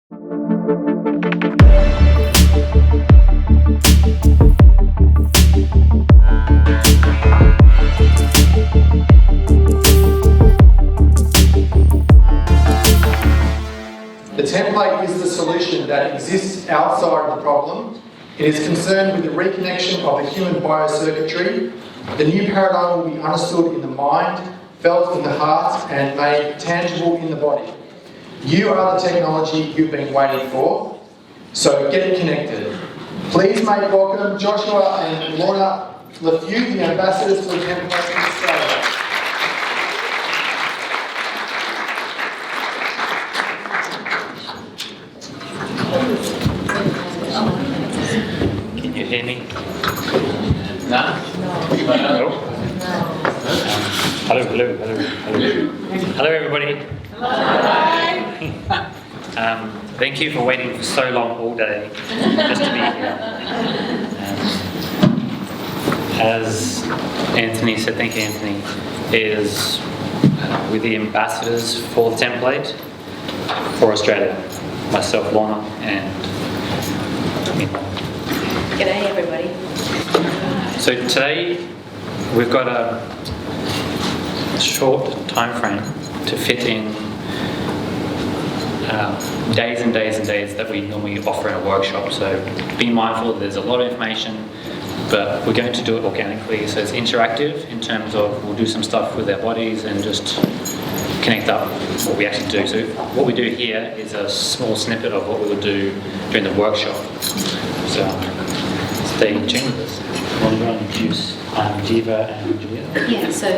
The template is the solution that exists outside of the problem. It is concerned with the reconnection of the human biocircuitry. The new paradigm will be understood in the mind, felt in the heart, and made tangible in the body. You are the technology you've been waiting for, so get connected. Please make welcome Joshua and Lorna Lafew, the ambassadors for the template in Australia. Can you hear me? No? Hello? Hello everybody. Thank you for waiting for so long all day just to be here. As Anthony said, thank you Anthony, is with the ambassadors for the template for Australia. Myself, Lorna, and me. G'day everybody. So today we've got a short time frame to fit in days and days and days that we normally offer in a workshop. So be mindful that there's a lot of information, but we're going to do it organically. So it's interactive in terms of we'll do some stuff with our bodies and just connect up what we actually do. So what we do here is a small snippet of what we will do during the workshop. So stay tuned with us. I'm going to introduce Jiva and Julia. Yeah, so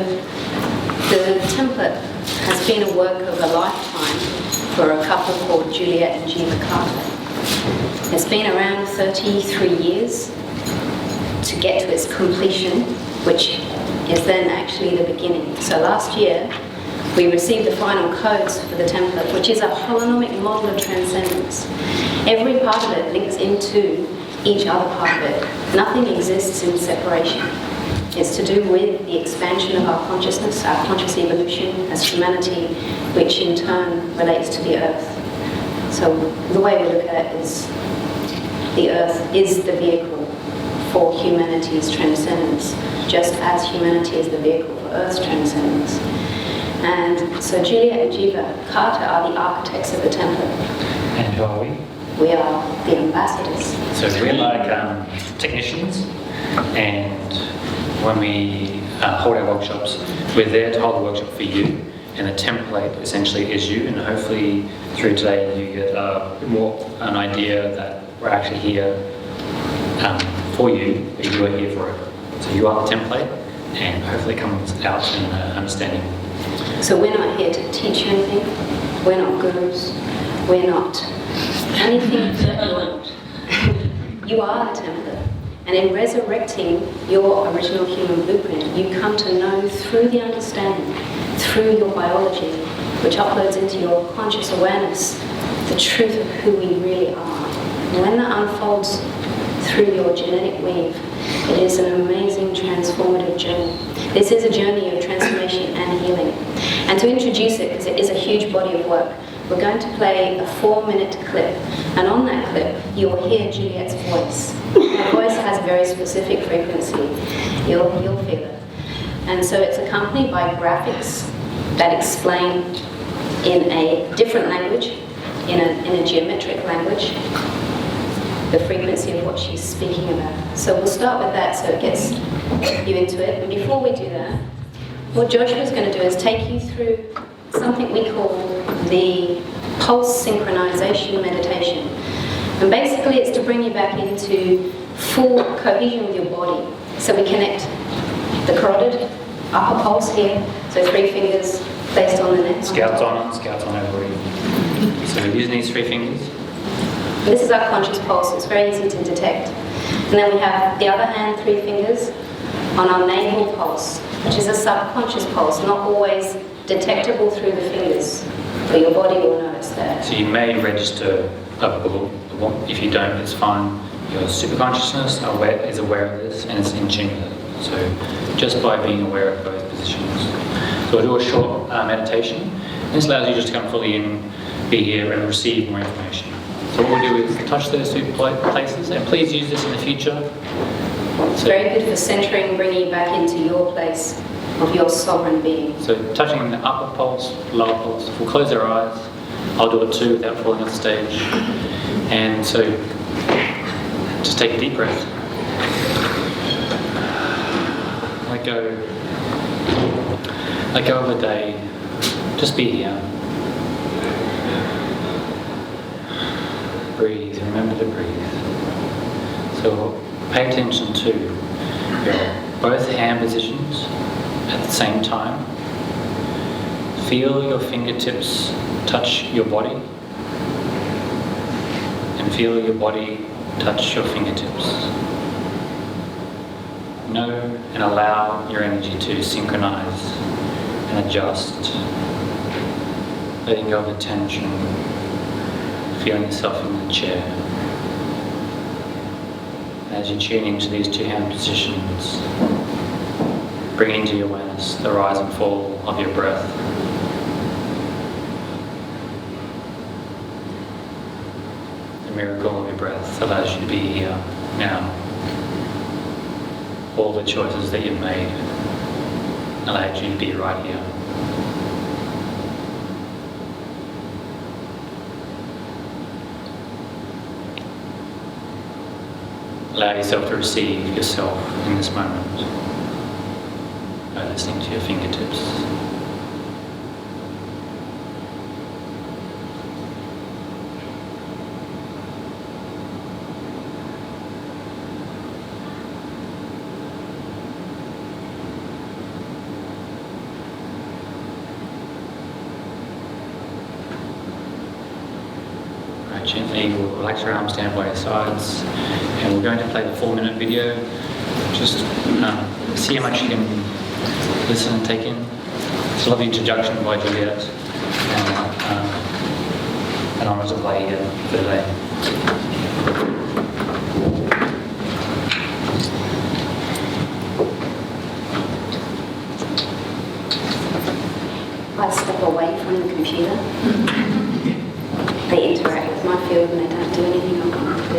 the template has been a work of a lifetime for a couple called Juliet and Jiva Carter. It's been around 33 years to get to its completion, which is then actually the beginning. So last year, we received the final codes for the template, which is a holonomic model of transcendence. Every part of it links into each other part of it. Nothing exists in separation. It's to do with the expansion of our consciousness, our conscious evolution as humanity, which in turn relates to the earth. So the way we look at it is the earth is the vehicle for humanity's transcendence, just as humanity is the vehicle for earth's transcendence. And so Juliet and Jiva Carter are the architects of the template. And who are we? We are the ambassadors. So we're like technicians, and when we hold our workshops, we're there to hold the workshop for you, and the template essentially is you, and hopefully through today you get a bit more an idea that we're actually here for you, but you are here for it. So you are the template, and hopefully it comes out in understanding. So we're not here to teach you anything. We're not gurus. We're not anything that you're not. You are the template. And in resurrecting your original human blueprint, you come to know through the understanding, through your biology, which uploads into your conscious awareness, the truth of who we really are. And when that unfolds through your genetic weave, it is an amazing transformative journey. This is a journey of transformation and healing. And to introduce it, because it is a huge body of work, we're going to play a 4-minute clip. And on that clip, you'll hear Juliet's voice. Her voice has a very specific frequency. You'll feel it. And so it's accompanied by graphics that explain in a different language, in a geometric language, the frequency of what she's speaking about. So we'll start with that so it gets you into it. But before we do that, what Joshua's going to do is take you through something we call the pulse synchronization meditation. And basically it's to bring you back into full cohesion with your body. So we connect the carotid, upper pulse here, so 3 fingers placed on the neck. Scouts on every. So we're using these 3 fingers. This is our conscious pulse, it's very easy to detect. And then we have the other hand, 3 fingers, on our navel pulse, which is a subconscious pulse, not always detectable through the fingers, but your body will know it's there. So you may register a balloon. If you don't, it's fine. Your superconsciousness is aware of this, and it's in tune with it. So just by being aware of both positions. So we'll do a short meditation. This allows you just to come fully in be here and receive more information. So what we do is touch those two places, and please use this in the future. It's very good for centering, bringing you back into your place of your sovereign being. So touching the upper pulse, lower pulse. We'll close our eyes. I'll do it too without falling off stage. And so just take a deep breath. Let go of the day. Just be here. Breathe. Remember to breathe. So pay attention to your both hand positions at the same time. Feel your fingertips touch your body, and feel your body touch your fingertips. Know and allow your energy to synchronize and adjust, letting go of the tension, feeling yourself in the chair. As you tune into these two hand positions, bring into your awareness the rise and fall of your breath. The miracle of your breath allows you to be here now. All the choices that you've made allowed you to be right here. Allow yourself to receive yourself in this moment by listening to your fingertips. Right, gently we'll relax your arms down by your sides, and we're going to play the 4-minute video. Just see how much you can listen and take in. It's a lovely introduction by Juliet, and an honour to play here for today. I step away from the computer. They interact with my field and they don't do anything I'm going to do.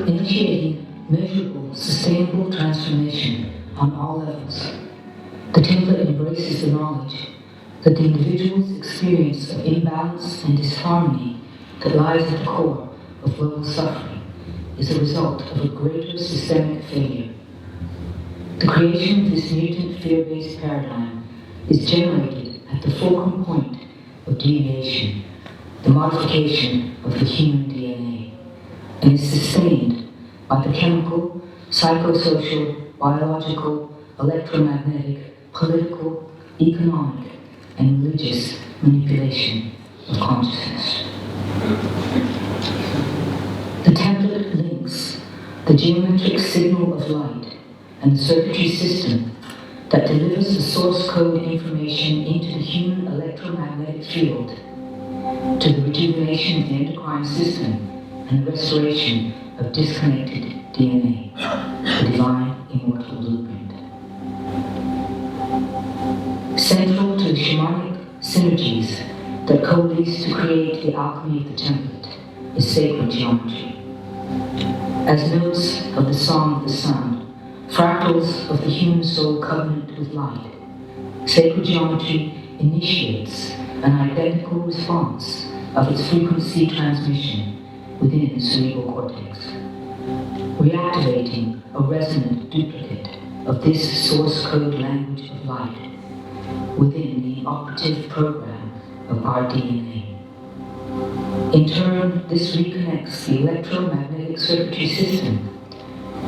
Initiating measurable, sustainable transformation on all levels. The template embraces the knowledge that the individual's experience of imbalance and disharmony that lies at the core of global suffering is a result of a greater systemic failure. The creation of this mutant fear-based paradigm is generated at the fulcrum point of deviation, the modification of the human DNA, and is sustained by the chemical, psychosocial, biological, electromagnetic, political, economic, and religious manipulation of consciousness. The template links the geometric signal of light and the circuitry system that delivers the source code information into the human electromagnetic field to the rejuvenation of the endocrine system and the restoration of disconnected DNA, the divine immortal blueprint. Central to the shamanic synergies that coalesce to create the alchemy of the template is sacred geometry. As notes of the song of the sun, fractals of the human soul covenant with light, sacred geometry initiates an identical response of its frequency transmission within the cerebral cortex, reactivating a resonant duplicate of this source code language of light within the operative program of our DNA. In turn, this reconnects the electromagnetic circuitry system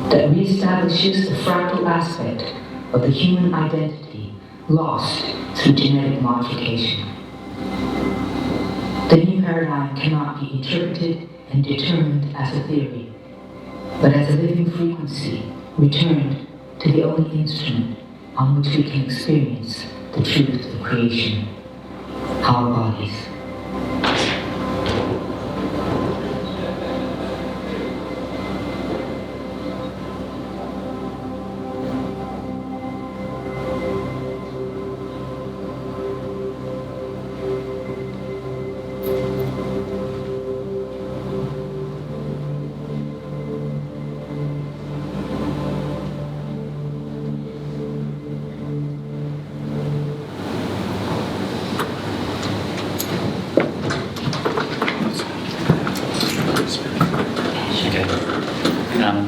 that reestablishes the fractal aspect of the human identity lost through genetic modification. The new paradigm cannot be interpreted and determined as a theory, but as a living frequency returned to the only instrument on which we can experience the truth of creation, our bodies.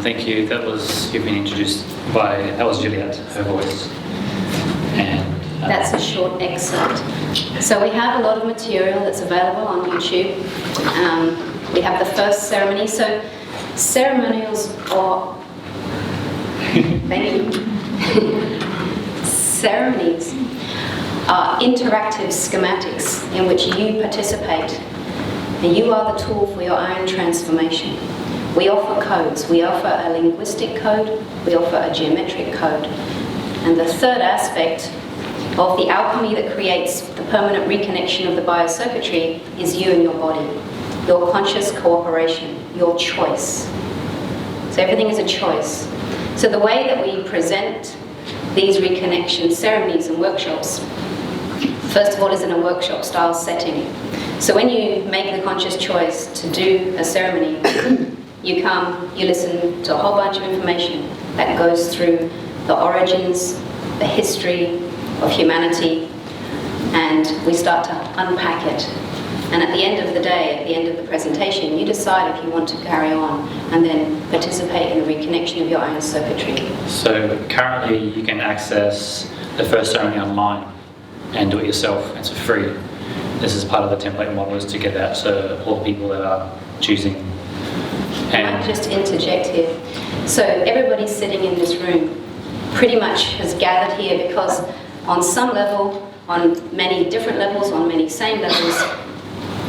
Thank you. You've been introduced that was Juliet, her voice. And that's a short excerpt. So we have a lot of material that's available on YouTube. We have the first ceremony. So ceremonials are... Thank you. Ceremonies are interactive schematics in which you participate. And you are the tool for your own transformation. We offer codes. We offer a linguistic code. We offer a geometric code. And the third aspect of the alchemy that creates the permanent reconnection of the biocircuitry is you and your body, your conscious cooperation, your choice. So everything is a choice. So the way that we present these reconnection ceremonies and workshops, first of all, is in a workshop style setting. So when you make the conscious choice to do a ceremony, you come, you listen to a whole bunch of information that goes through the origins, the history of humanity, and we start to unpack it. And at the end of the day, at the end of the presentation, you decide if you want to carry on and then participate in the reconnection of your own circuitry. So currently you can access the first ceremony online and do it yourself. It's free. This is part of the template model, is to get that to all the people that are choosing. I might just interject here. So everybody sitting in this room pretty much has gathered here because on some level, on many different levels, on many same levels,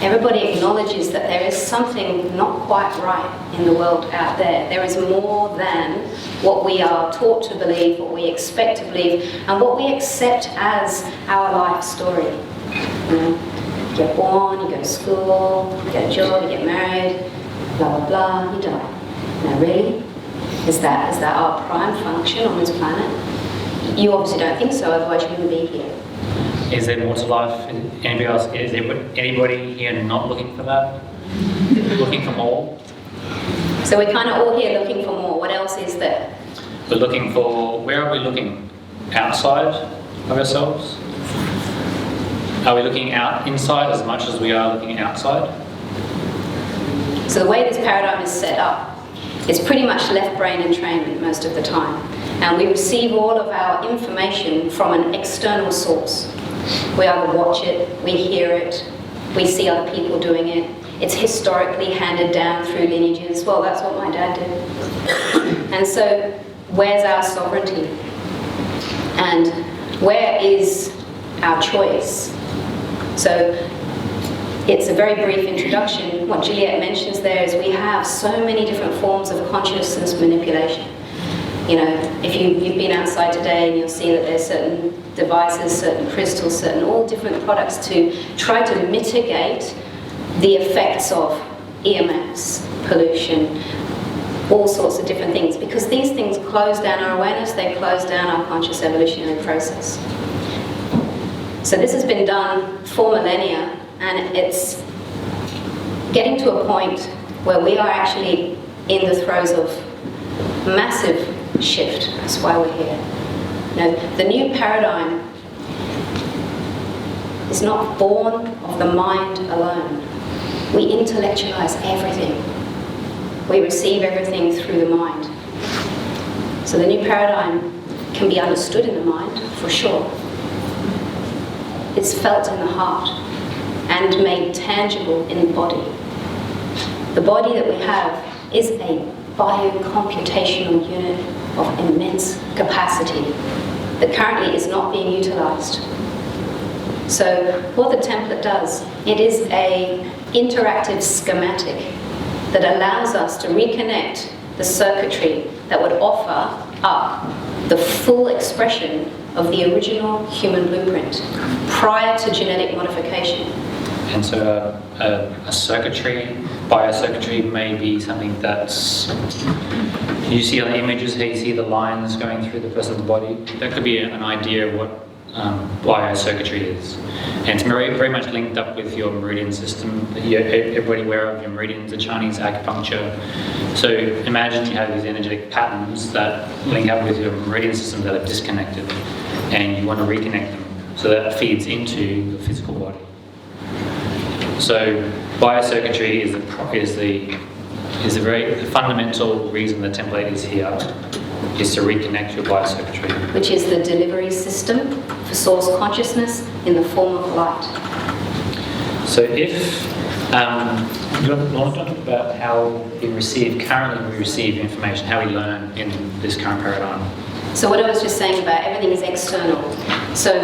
everybody acknowledges that there is something not quite right in the world out there. There is more than what we are taught to believe, what we expect to believe, and what we accept as our life story. You know, you get born, you go to school, you get a job, you get married, blah, blah, blah, you die. Now really? Is that our prime function on this planet? You obviously don't think so, otherwise you wouldn't be here. Is there more to life? Anybody else? Is there anybody here not looking for that? Looking for more? So we're kind of all here looking for more. What else is there? We're looking for, where are we looking? Outside of ourselves? Are we looking inside as much as we are looking outside? So the way this paradigm is set up, it's pretty much left brain entrainment most of the time. And we receive all of our information from an external source. We either watch it, we hear it, we see other people doing it. It's historically handed down through lineages. Well, that's what my dad did. And so, where's our sovereignty? And where is our choice? So, it's a very brief introduction. What Juliet mentions there is we have so many different forms of consciousness manipulation. You know, if you've been outside today and you'll see that there's certain devices, certain crystals, certain all different products to try to mitigate the effects of EMFs, pollution, all sorts of different things, because these things close down our awareness, they close down our conscious evolutionary process. So this has been done for millennia, and it's getting to a point where we are actually in the throes of massive shift. That's why we're here. You know, the new paradigm is not born of the mind alone. We intellectualize everything. We receive everything through the mind. So the new paradigm can be understood in the mind, for sure. It's felt in the heart and made tangible in the body. The body that we have is a biocomputational unit of immense capacity that currently is not being utilized. So what the template does, it is an interactive schematic that allows us to reconnect the circuitry that would offer up the full expression of the original human blueprint prior to genetic modification. And so a circuitry, biocircuitry may be something that's, you see on the images how you see the lines going through the person's body. That could be an idea of what biocircuitry is. And it's very, very much linked up with your meridian system. Everybody aware of your meridians, the Chinese acupuncture. So imagine you have these energetic patterns that link up with your meridian system that are disconnected, and you want to reconnect them. So that feeds into the physical body. So biocircuitry is the very fundamental reason the template is here, is to reconnect your biocircuitry. Which is the delivery system for source consciousness in the form of light. So if, you want to talk about how we receive information, how we learn in this current paradigm. So what I was just saying about everything is external. So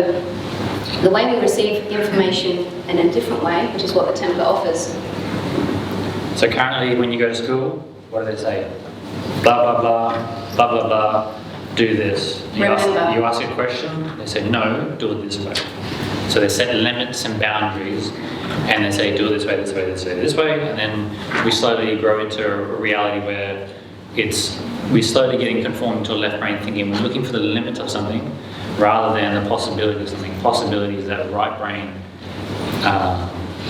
the way we receive information in a different way, which is what the template offers. So currently when you go to school, what do they say? Blah, blah, blah, blah, blah, blah, do this. You ask a question, they say, no, do it this way. So they set limits and boundaries, and they say, do it this way, this way, this way, this way, and then we slowly grow into a reality where we're slowly getting conformed to a left brain thinking. We're looking for the limit of something rather than the possibility of something. Possibility is that right brain,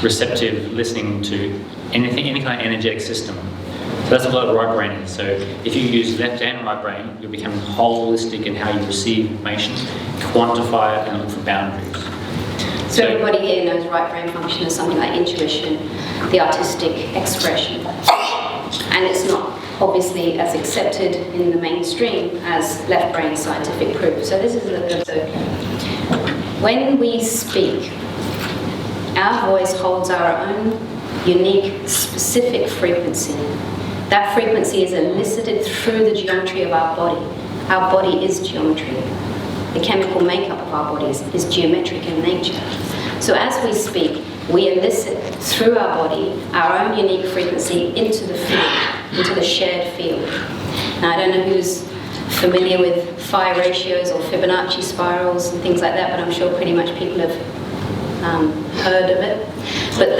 receptive, listening to anything, any kind of energetic system. So that's what the right brain is. So if you use left and right brain, you're becoming holistic in how you receive information, quantify it, and look for boundaries. So everybody here knows right brain function as something like intuition, the artistic expression. And it's not obviously as accepted in the mainstream as left brain scientific proof. So this is when we speak, our voice holds our own unique, specific frequency. That frequency is elicited through the geometry of our body. Our body is geometry. The chemical makeup of our bodies is geometric in nature. So as we speak, we elicit through our body our own unique frequency into the field, into the shared field. Now, I don't know who's familiar with phi ratios or Fibonacci spirals and things like that, but I'm sure pretty much people have heard of it. But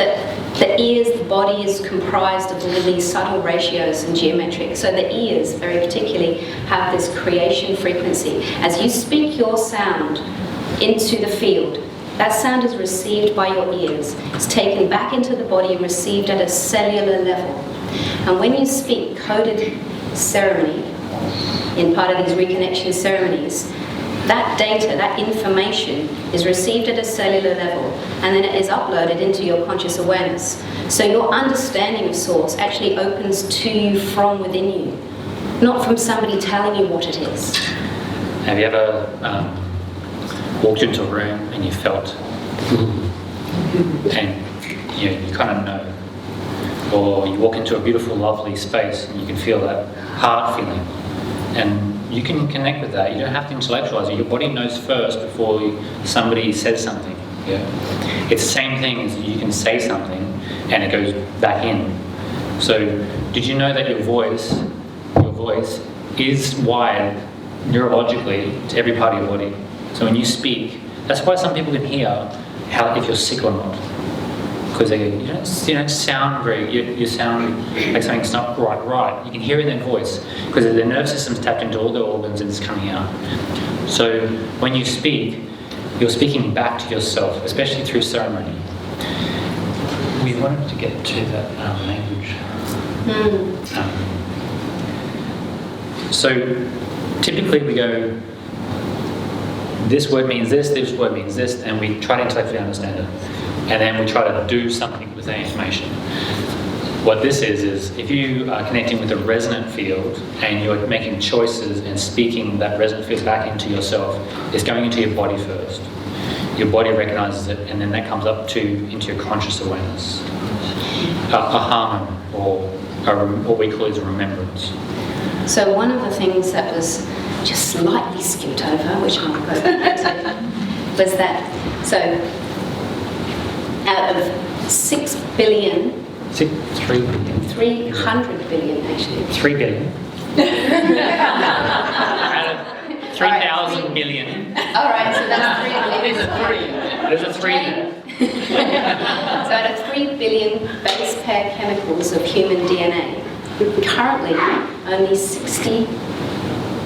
the ears, the body is comprised of all these subtle ratios and geometric. So the ears, very particularly, have this creation frequency. As you speak your sound into the field, that sound is received by your ears. It's taken back into the body and received at a cellular level. And when you speak coded ceremony, in part of these reconnection ceremonies, that data, that information is received at a cellular level, and then it is uploaded into your conscious awareness. So your understanding of source actually opens to you from within you, not from somebody telling you what it is. Have you ever walked into a room and you felt, and you kind of know, or you walk into a beautiful, lovely space and you can feel that heart feeling, and you can connect with that. You don't have to intellectualize it. Your body knows first before somebody says something. Yeah, it's the same thing as you can say something and it goes back in. So, did you know that your voice is wired neurologically to every part of your body. So when you speak, that's why some people can hear if you're sick or not. Because you don't sound very, you sound like something's not right. You can hear it in their voice because their nervous system's tapped into all their organs and it's coming out. So when you speak, you're speaking back to yourself, especially through ceremony. We wanted to get to that language. So typically we go, this word means this word means this, and we try to intellectually understand it. And then we try to do something with that information. What this is if you are connecting with a resonant field and you're making choices and speaking that resonant field back into yourself, it's going into your body first. Your body recognizes it, and then that comes up into your conscious awareness. A harmony, or what we call is a remembrance. So one of the things that was just slightly skipped over, which I'll go back to, was that, so out of 6 billion, 3 billion. 300 billion actually. 3 billion. Out of 3,000 million. All right, so that's 3 billion. There's a 3 there. So out of 3 billion base pair chemicals of human DNA, currently only 60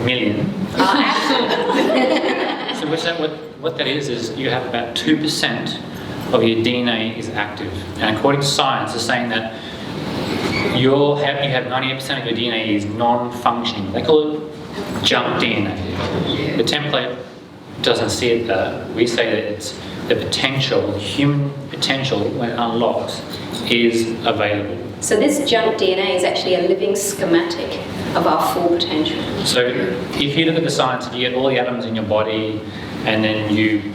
million. are active. So what that is you have about 2% of your DNA is active. And according to science, it's saying that you have 98% of your DNA is non-functioning. They call it junk DNA. The template doesn't see it that. We say that it's the potential, human potential, when it unlocks, is available. So this junk DNA is actually a living schematic of our full potential. So if you look at the science, if you get all the atoms in your body and then you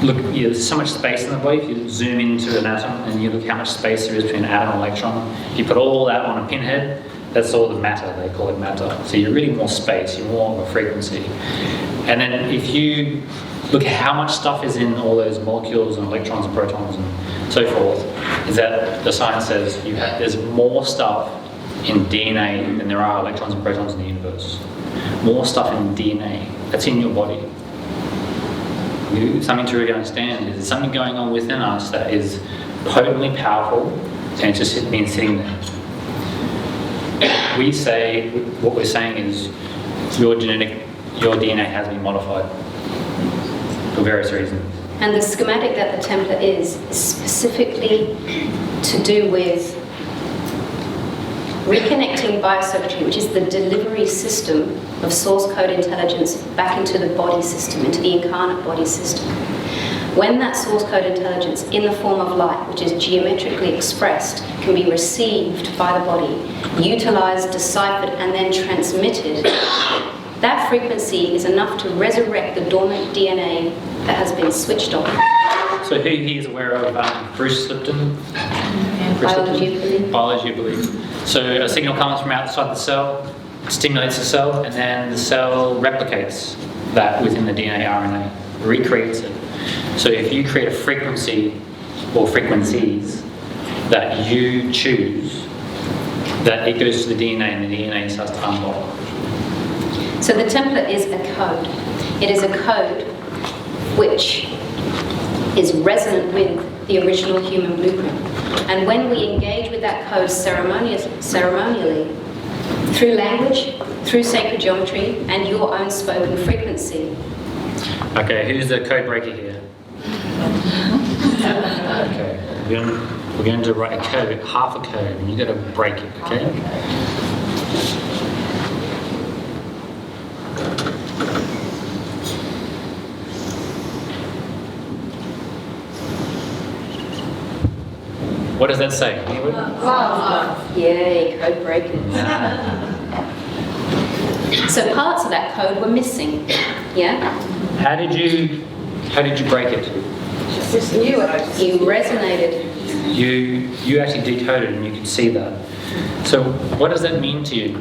look, there's so much space in the body. If you zoom into an atom and you look how much space there is between an atom and electron, if you put all that on a pinhead, that's all the matter. They call it matter. So you're really more space, you're more of a frequency. And then if you look at how much stuff is in all those molecules and electrons and protons and so forth, is that the science says there's more stuff in DNA than there are electrons and protons in the universe. More stuff in DNA that's in your body. Something to really understand is there's something going on within us that is potently powerful, and it's just been sitting there. We say, what we're saying is your DNA has been modified for various reasons. And the schematic that the template is specifically to do with reconnecting biocircuitry, which is the delivery system of source code intelligence back into the body system, into the incarnate body system. When that source code intelligence in the form of light, which is geometrically expressed, can be received by the body, utilized, deciphered, and then transmitted, that frequency is enough to resurrect the dormant DNA that has been switched on. So who here is aware of Bruce Lipton? Biology, I believe. Biology, I believe. So a signal comes from outside the cell, stimulates the cell, and then the cell replicates that within the DNA RNA, recreates it. So if you create a frequency or frequencies that you choose, that it goes to the DNA and the DNA starts to unlock. So the template is a code. It is a code which is resonant with the original human blueprint. And when we engage with that code ceremonially, through language, through sacred geometry, and your own spoken frequency. Okay, who's the code breaker here? Okay, we're going to write a code, half a code, and you've got to break it, okay? What does that say? Yay, code breakers. So parts of that code were missing, yeah? How did you break it? Just knew it. You resonated. You actually decoded and you could see that. So what does that mean to you?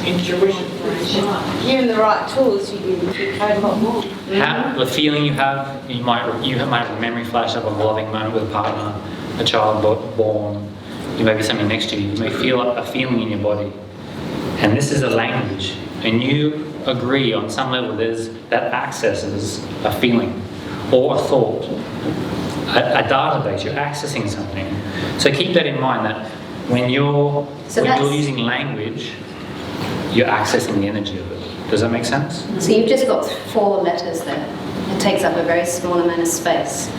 Intuition. Given the right tools, you can decode a lot more. The feeling you have, you might have a memory flash of a loving moment with a partner, a child born, you may be something next to you. You may feel a feeling in your body. And this is a language, and you agree on some level that accesses a feeling or a thought, a database. You're accessing something. So keep that in mind, that when you're using language, you're accessing the energy of it. Does that make sense? So you've just got 4 letters there. It takes up a very small amount of space.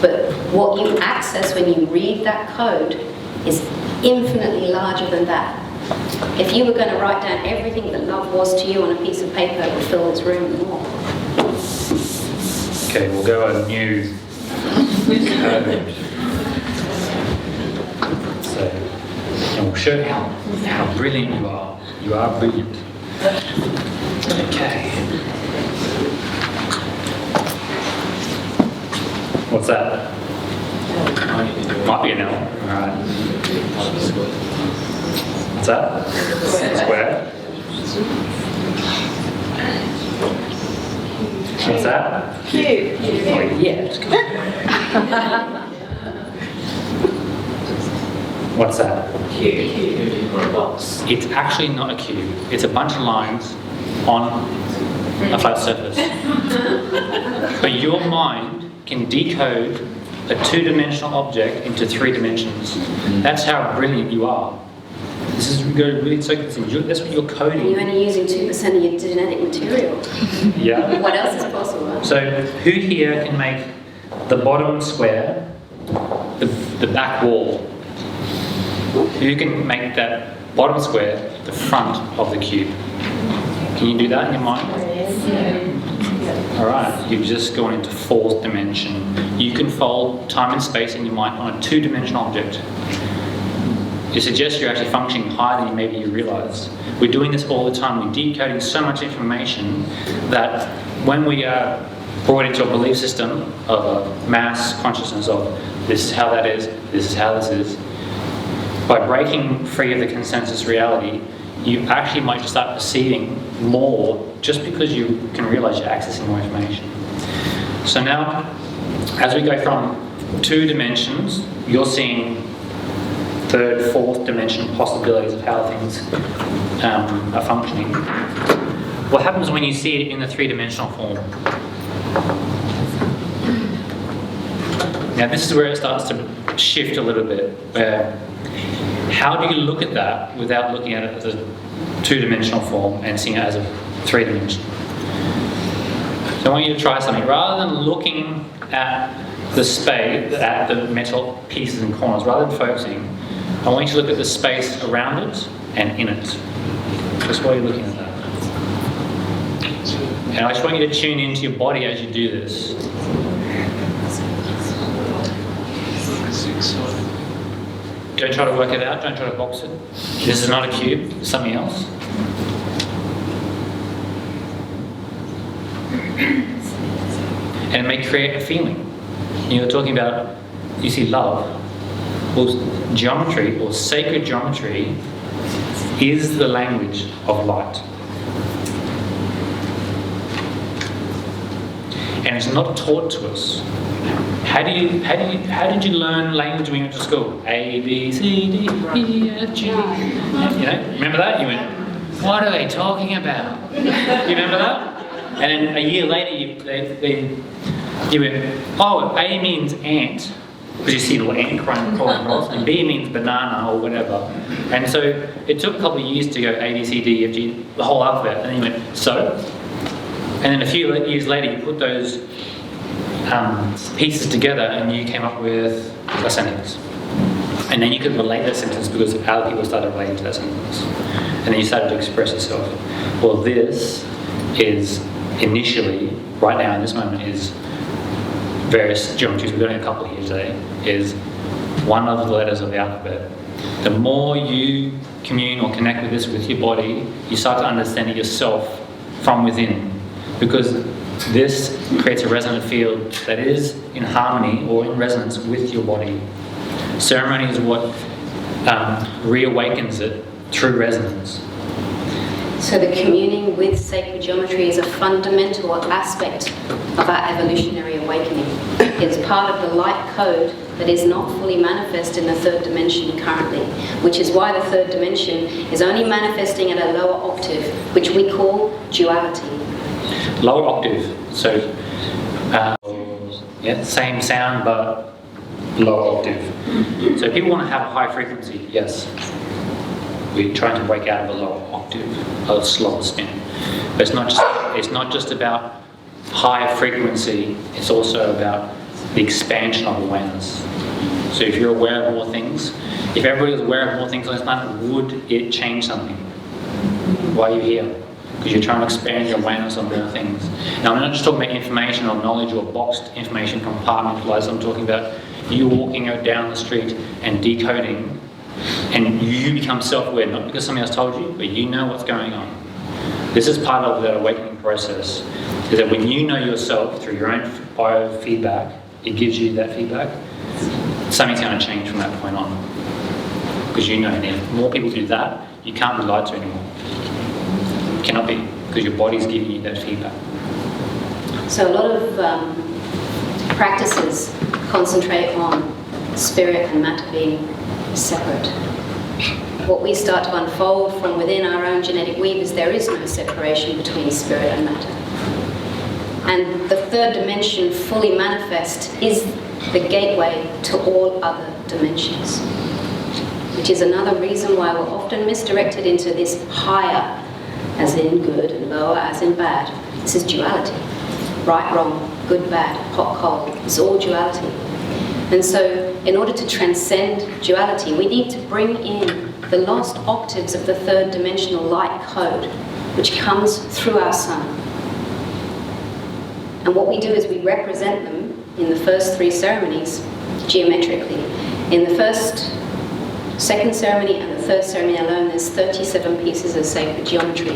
But what you access when you read that code is infinitely larger than that. If you were going to write down everything that love was to you on a piece of paper, it would fill this room and more. Okay, we'll go a new code. So, and we'll show how brilliant you are. You are brilliant. Okay. What's that? Might be an L. Alright. What's that? Square. What's that? Cube. Oh, yeah. What's that? Cube. Or a box. It's actually not a cube. It's a bunch of lines on a flat surface. But your mind can decode a 2-dimensional object into 3 dimensions. That's how brilliant you are. This is really so good. That's what you're coding. And you're only using 2% of your genetic material. Yeah. What else is possible? So who here can make the bottom square the back wall? Who can make that bottom square the front of the cube? Can you do that in your mind? Alright, you've just gone into 4th dimension. You can fold time and space in your mind on a 2-dimensional object. It suggests you're actually functioning higher than maybe you realise. We're doing this all the time. We're decoding so much information that when we are brought into a belief system of a mass consciousness of this is how that is, this is how this is, by breaking free of the consensus reality, you actually might start perceiving more just because you can realise you're accessing more information. So now, as we go from 2 dimensions, you're seeing 3rd, 4th dimension possibilities of how things are functioning. What happens when you see it in the 3-dimensional form? Now this is where it starts to shift a little bit, where how do you look at that without looking at it as a 2-dimensional form and seeing it as a 3-dimensional? So I want you to try something. Rather than looking at the space, at the metal pieces and corners, rather than focusing, I want you to look at the space around it and in it. Just while you're looking at that. And I just want you to tune into your body as you do this. Don't try to work it out, don't try to box it. This is not a cube, it's something else. And it may create a feeling. You're talking about, you see love. Well, geometry, or sacred geometry, is the language of light. And it's not taught to us. How did you learn language when you went to school? A, B, C, D, E, F, G. You know, remember that? You went, what are they talking about? You remember that? And then a year later, you went, oh, A means ant, because you see little ant crawling across, and B means banana or whatever. And so it took a couple of years to go A, B, C, D, E, F, G, the whole alphabet. And then you went, so? And then a few years later, you put those pieces together and you came up with a sentence. And then you could relate that sentence because other people started relating to that sentence. And then you started to express yourself. Well, this is initially, right now in this moment, is various geometries. We've got a couple here today. Is one of the letters of the alphabet. The more you commune or connect with this with your body, you start to understand it yourself from within. Because this creates a resonant field that is in harmony or in resonance with your body. Ceremony is what reawakens it through resonance. So the communing with sacred geometry is a fundamental aspect of our evolutionary awakening. It's part of the light code that is not fully manifest in the third dimension currently, which is why the third dimension is only manifesting at a lower octave, which we call duality. Lower octave, so yeah, same sound but lower octave. So people want to have a high frequency, yes. We're trying to break out of a lower octave, a slower spin. But it's not just about high frequency, it's also about the expansion of awareness. So if you're aware of more things, if everybody was aware of more things on this planet, would it change something? Why are you here? Because you're trying to expand your awareness on more things. Now I'm not just talking about information or knowledge or boxed information, compartmentalized. I'm talking about you walking out down the street and decoding, and you become self-aware, not because somebody else told you, but you know what's going on. This is part of that awakening process, is that when you know yourself through your own biofeedback, it gives you that feedback, something's going to change from that point on. Because you know, and if more people do that, you can't be lied to anymore. You cannot be, because your body's giving you that feedback. So a lot of practices concentrate on spirit and matter being separate. What we start to unfold from within our own genetic weave is there is no separation between spirit and matter. And the third dimension fully manifest is the gateway to all other dimensions, which is another reason why we're often misdirected into this higher, as in good, and lower, as in bad. This is duality. Right, wrong, good, bad, hot, cold. It's all duality. And so, in order to transcend duality, we need to bring in the lost octaves of the third dimensional light code, which comes through our sun. And what we do is we represent them in the first three ceremonies geometrically. In the first, second ceremony and the third ceremony alone, there's 37 pieces of sacred geometry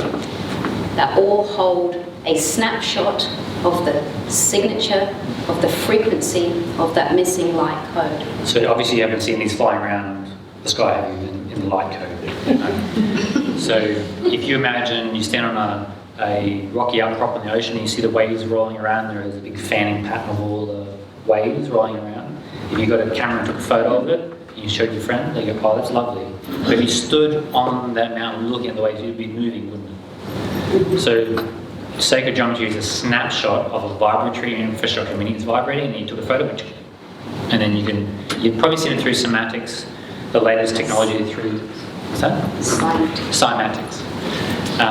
that all hold a snapshot of the signature of the frequency of that missing light code. So obviously you haven't seen these flying around the sky, have you, in the light code? No. So if you imagine you stand on a rocky outcrop in the ocean and you see the waves rolling around, there is a big fanning pattern of all the waves rolling around. If you got a camera and took a photo of it, you showed your friend, they go, oh, that's lovely. But if you stood on that mountain looking at the waves, you'd be moving, wouldn't it? So sacred geometry is a snapshot of a vibratory infrastructure, meaning it's vibrating and you took a photo, and then you've probably seen it through schematics, the latest technology through, what's that? Cymatics.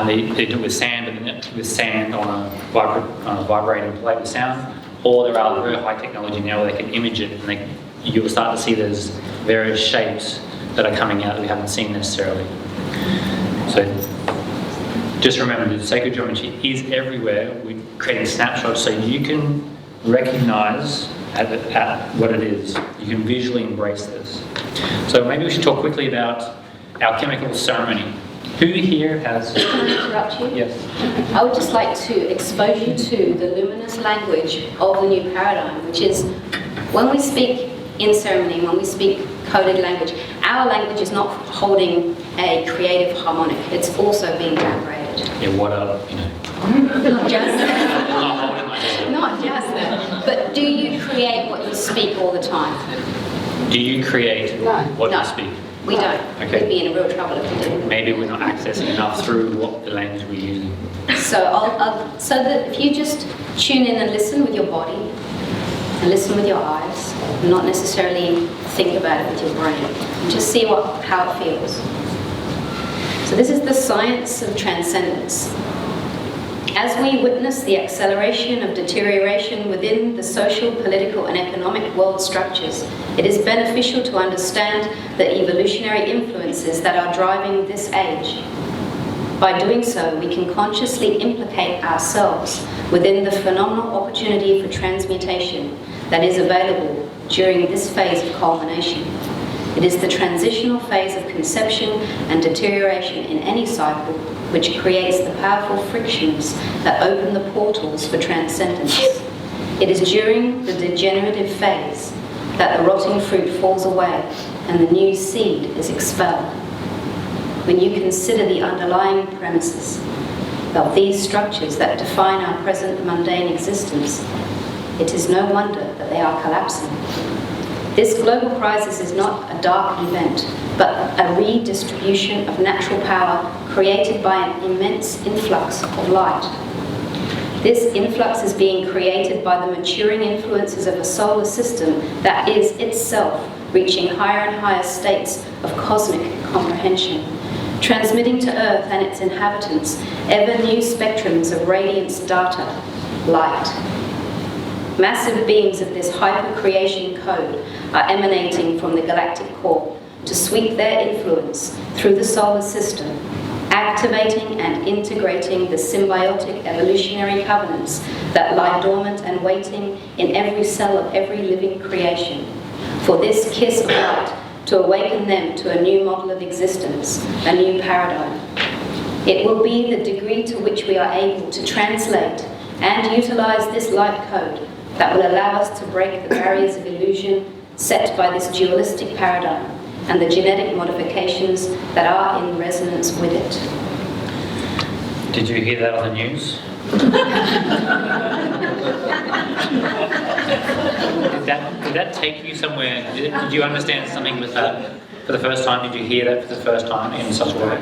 They do it with sand, but then with sand on a vibrating plate with sound, or there are very high technology now where they can image it, and you'll start to see there's various shapes that are coming out that we haven't seen necessarily. So just remember that sacred geometry is everywhere. We're creating snapshots so you can recognize at what it is. You can visually embrace this. So maybe we should talk quickly about our chemical ceremony. Who here has... Can I interrupt you? Yes. I would just like to expose you to the luminous language of the new paradigm, which is when we speak in ceremony, when we speak coded language, our language is not holding a creative harmonic. It's also being downgraded. Yeah, what up, Not just that. Not just that. But do you create what you speak all the time? Do you create what you speak? We don't. Okay. We'd be in real trouble if we did. Maybe we're not accessing enough through what the language we're using. So so that if you just tune in and listen with your body, and listen with your eyes, not necessarily think about it with your brain. Just see how it feels. So this is the science of transcendence. As we witness the acceleration of deterioration within the social, political, and economic world structures, it is beneficial to understand the evolutionary influences that are driving this age. By doing so, we can consciously implicate ourselves within the phenomenal opportunity for transmutation that is available during this phase of culmination. It is the transitional phase of conception and deterioration in any cycle which creates the powerful frictions that open the portals for transcendence. It is during the degenerative phase that the rotting fruit falls away and the new seed is expelled. When you consider the underlying premises of these structures that define our present mundane existence, it is no wonder that they are collapsing. This global crisis is not a dark event, but a redistribution of natural power created by an immense influx of light. This influx is being created by the maturing influences of a solar system that is itself reaching higher and higher states of cosmic comprehension, transmitting to Earth and its inhabitants ever new spectrums of radiance data, light. Massive beams of this hyper-creation code are emanating from the galactic core to sweep their influence through the solar system, activating and integrating the symbiotic evolutionary covenants that lie dormant and waiting in every cell of every living creation, for this kiss of light to awaken them to a new model of existence, a new paradigm. It will be the degree to which we are able to translate and utilize this light code that will allow us to break the barriers of illusion set by this dualistic paradigm and the genetic modifications that are in resonance with it. Did you hear that on the news? Did that take you somewhere? Did you understand something with that for the first time? Did you hear that for the first time in such a way?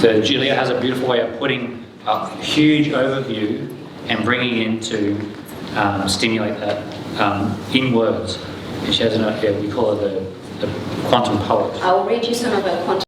So Julia has a beautiful way of putting a huge overview and bringing it in to stimulate that in words. And she has we call her the quantum poet. I will read you some of her quantum